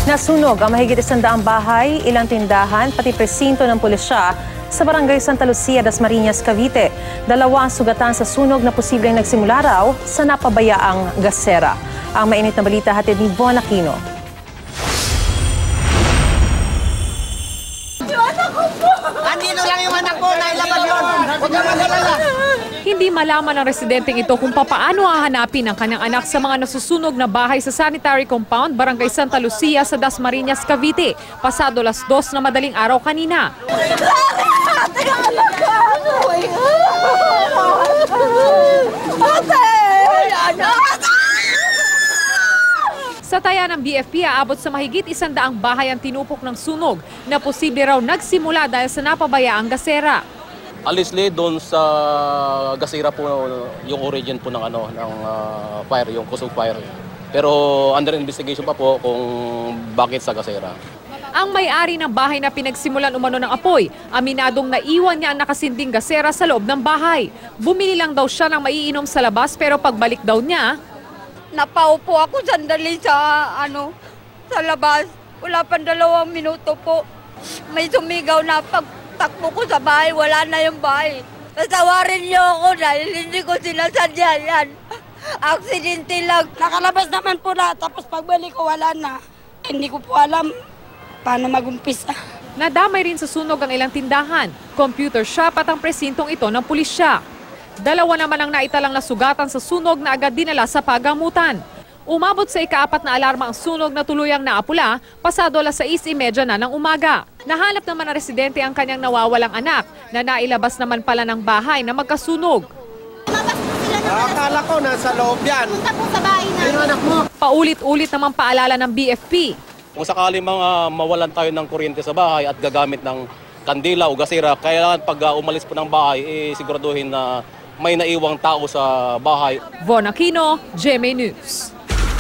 Nasunog ang mahigit 100 bahay, ilang tindahan, pati presinto ng pulisya sa barangay Santa Lucia, Dasmariñas, Cavite. Dalawa ang sugatan sa sunog na posibleng nagsimula raw sa napabayaang gasera. Ang mainit na balita hatid ni Von Aquino. Andito lang yung anak ko, nailabas yun. Huwag kang mag-alala. Hindi malaman ng residenteng ito kung papaano hahanapin ang kanyang anak sa mga nasusunog na bahay sa sanitary compound, barangay Santa Lucia sa Dasmariñas, Cavite, pasado 2:00 na madaling araw kanina. Sa taya ng BFP, aabot sa mahigit 100 bahay ang tinupok ng sunog na posible raw nagsimula dahil sa napabayaang gasera. Alisli doon sa gasira po yung origin po ng fire, yung cause of fire. Pero under investigation pa po kung bakit sa gasera. Ang may-ari ng bahay na pinagsimulan umano ng apoy, aminadong naiwan niya ang nakasinding gasera sa loob ng bahay. Bumili lang daw siya ng maiinom sa labas pero pagbalik daw niya, napaupo ako sandali sa labas. Wala pang 2 minuto po. May sumigaw na pagtakbo ko sa bahay, wala na yung bahay. Patawarin niyo ako dahil hindi ko sinasadya yan. Aksidente lang. Nakalabas naman po na, tapos pagbalik ko wala na. Hindi ko po alam paano mag-umpisa. nadamay rin sa sunog ang ilang tindahan, computer shop at ang presintong ito ng pulisya. 2 naman ang naitalang nasugatan sa sunog na agad dinala sa pagamutan. Umabot sa ika-4 na alarma ang sunog na tuluyang naapula, pasado 6:30 na ng umaga. Nahanap naman ng residente ang kanyang nawawalang anak na nailabas naman pala ng bahay na magkasunog. Akala ko nasa loob yan. Punta po sa bahay na. Yung anak mo. Paulit-ulit naman paalala ng BFP. Kung sakali mawalan tayo ng kuryente sa bahay at gagamit ng kandila o gasera, kailangan pag umalis po ng bahay, siguraduhin na may naiwang tao sa bahay. Von Aquino, GMA News.